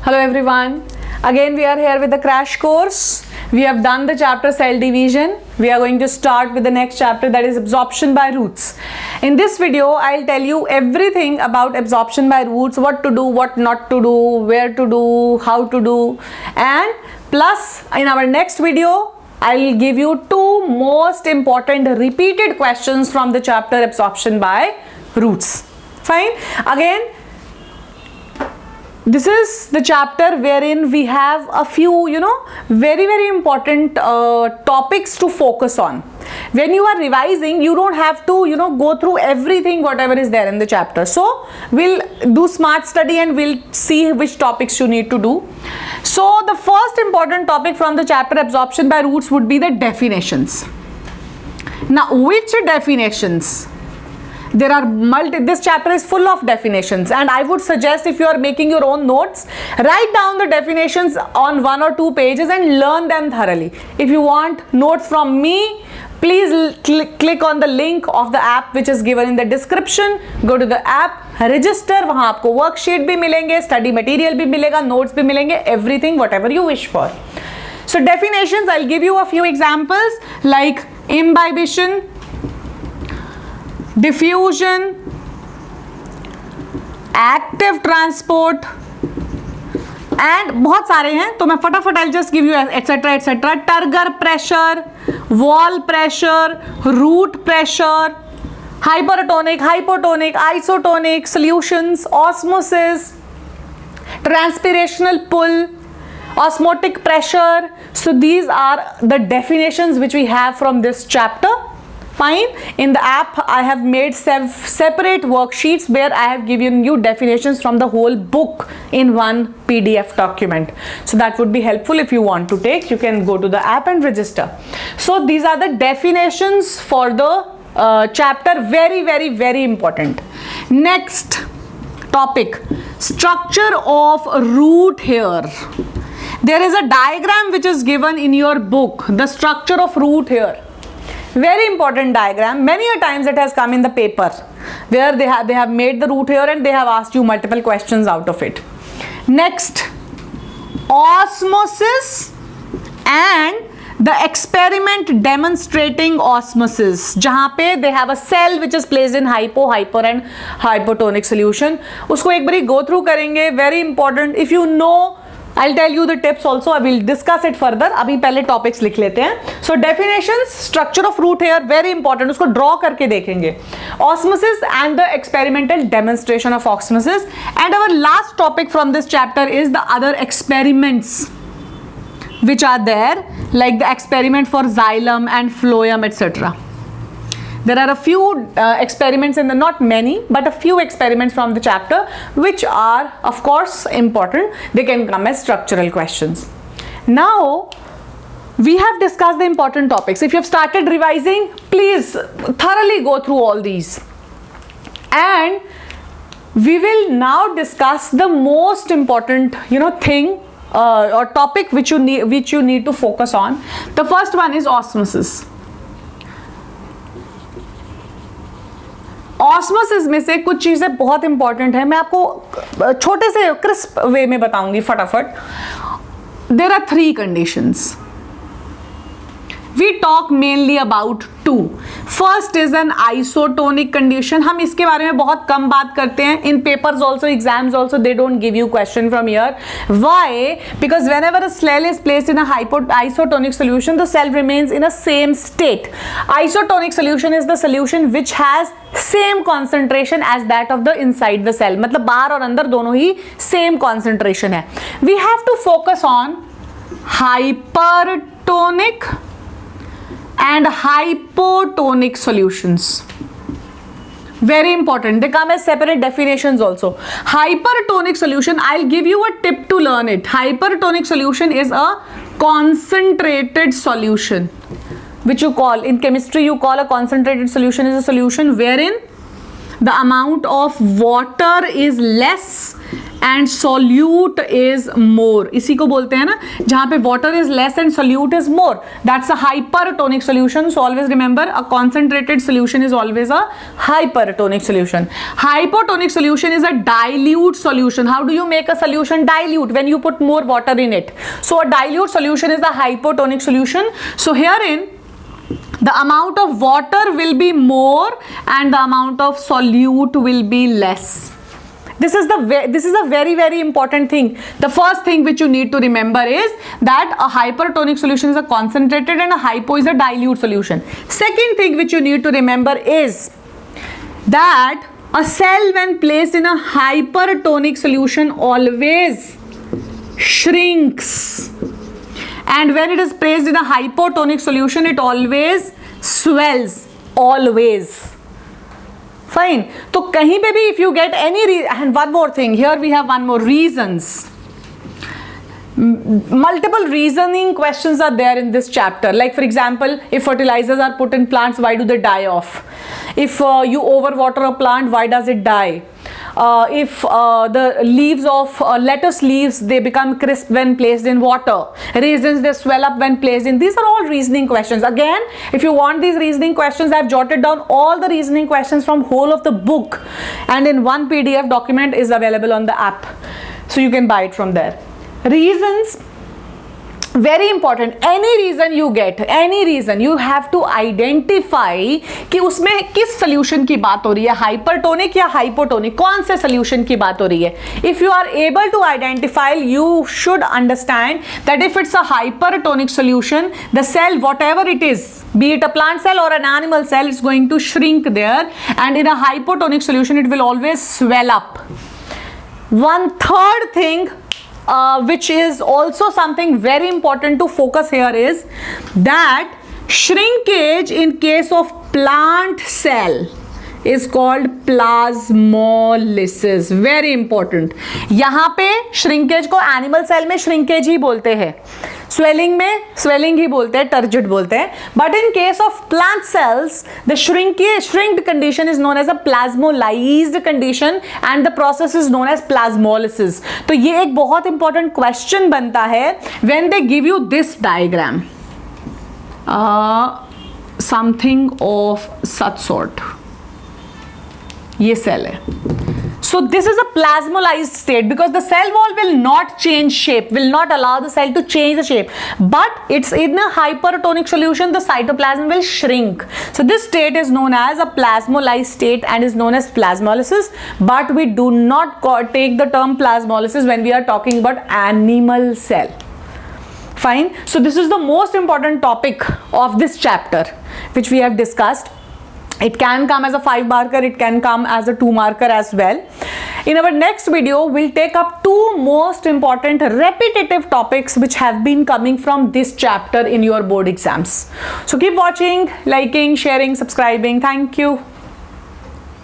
Hello everyone. Again we are here with the crash course. We have done the chapter cell division. We are going to start with the next chapter, that is absorption by roots. In this video I'll tell you everything about absorption by roots, what to do, what not to do, where to do, how to do, and plus in our next video I'll give you two most important repeated questions from the chapter absorption by roots. Fine. Again, this is the chapter wherein we have a few, very important topics to focus on. When you are revising, you don't have to, go through everything, whatever is there in the chapter. So, we'll do smart study and we'll see which topics you need to do. So, the first important topic from the chapter absorption by roots would be the definitions. Now, which definitions? There are this chapter is full of definitions, and I would suggest if you are making your own notes, write down the definitions on 1 or 2 pages and learn them thoroughly. If you want notes from me, please click on the link of the app which is given in the description. Go to the app, register, वहाँ आपको worksheet भी मिलेंगे, study material भी मिलेगा, notes भी मिलेंगे, everything whatever you wish for. So definitions, I'll give you a few examples like imbibition, diffusion, active transport, and बहुत सारे हैं तो मैं फटाफट I'll just give you etc etc. Turgor pressure, wall pressure, root pressure, hypertonic, hypotonic, isotonic solutions, osmosis, transpirational pull, osmotic pressure. So these are the definitions which we have from this chapter. Fine. In the app I have made separate worksheets where I have given you definitions from the whole book in one PDF document. So that would be helpful. If you want to take, you can go to the app and register. So these are the definitions for the chapter. Very important. Next topic, structure of root hair. There is a diagram which is given in your book, the structure of root hair. Very important diagram. Many a times it has come in the paper where they have made the root hair and they have asked you multiple questions out of it. Next, osmosis and the experiment demonstrating osmosis, जहाँ पे they have a cell which is placed in hypo, hyper and hypotonic solution. उसको एक बारी go through करेंगे. Very important. If you know, I'll tell you the tips also. I will discuss it further. अभी पहले topics लिख लेते हैं. So definitions, structure of root hair, very important. उसको draw करके देखेंगे. Osmosis and the experimental demonstration of osmosis. And our last topic from this chapter is the other experiments which are there, like the experiment for xylem and phloem, etc. There are a few experiments in the, not many, but a few experiments from the chapter which are of course important. They can come as structural questions. Now we have discussed the important topics. If you have started revising, please thoroughly go through all these. And we will now discuss the most important, thing or topic which you need to focus on. The first one is osmosis. Osmosis में से कुछ चीज़ें बहुत important है, मैं आपको छोटे से क्रिस्प वे में बताऊंगी फटाफट. There are 3 conditions. We talk mainly about 2. First is an isotonic condition. हम इसके बारे में बहुत कम बात करते हैं. In papers also, exams also, they don't give you question from here. Why? Because whenever a cell is placed in a isotonic solution, the cell remains in a same state. Isotonic solution is the solution which has same concentration as that of the inside the cell. मतलब बाहर और अंदर दोनों ही same concentration है. We have to focus on hypertonic and hypotonic solutions. Very important. They come as separate definitions also. Hypertonic solution, I'll give you a tip to learn it. Hypertonic solution is a concentrated solution, which you call, in chemistry you call a concentrated solution is a solution wherein the amount of water is less and solute is more. इसी को बोलते हैं ना, जहां पे water is less and solute is more, that's a hypertonic solution. So always remember, a concentrated solution is always a hypertonic solution. Hypotonic solution is a dilute solution. How do you make a solution dilute? When you put more water in it. So a dilute solution is the hypotonic solution. So herein the amount of water will be more and the amount of solute will be less. This is a very, very important thing. The first thing which you need to remember is that a hypertonic solution is a concentrated and a hypo is a dilute solution. Second thing which you need to remember is that a cell when placed in a hypertonic solution always shrinks, and when it is placed in a hypotonic solution it always swells, always. Fine. तो कहीं पे भी if you get any and one more thing, here we have one more reasons. Multiple reasoning questions are there in this chapter. Like for example, if fertilizers are put in plants, why do they die off? If you overwater a plant, why does it die? If the leaves of lettuce leaves, they become crisp when placed in water. Raisins, they swell up when placed in. These are all reasoning questions. Again, if you want these reasoning questions, I have jotted down all the reasoning questions from whole of the book, and in one PDF document is available on the app, so you can buy it from there. Reasons, very important. Any reason you get, any reason, you have to identify कि उसमें किस solution की बात हो रही है, hypertonic या hypotonic, कौन से solution की बात हो रही है. If you are able to identify, you should understand that if it's a hypertonic solution, the cell, whatever it is, be it a plant cell or an animal cell, is going to shrink there, and in a hypotonic solution it will always swell up. One third thing which is also something very important to focus here is that shrinkage in case of plant cell is called plasmolysis. Very important. यहाँ पे shrinkage को animal cell में shrinkage ही बोलते हैं, swelling में swelling ही बोलते हैं, turgid बोलते हैं. But in case of plant cells, the shrinked condition is known as a plasmolysed condition, and the process is known as plasmolysis. तो ये एक बहुत important question बनता है when they give you this diagram, something of such sort. ये cell है. So this is a plasmolysed state because the cell wall will not change shape, will not allow the cell to change the shape, but it's in a hypertonic solution, the cytoplasm will shrink. So this state is known as a plasmolysed state and is known as plasmolysis, but we do not take the term plasmolysis when we are talking about animal cell. Fine. So this is the most important topic of this chapter which we have discussed. It can come as a 5 marker, it can come as a 2 marker as well. In our next video, we'll take up 2 most important repetitive topics which have been coming from this chapter in your board exams. So keep watching, liking, sharing, subscribing. Thank you.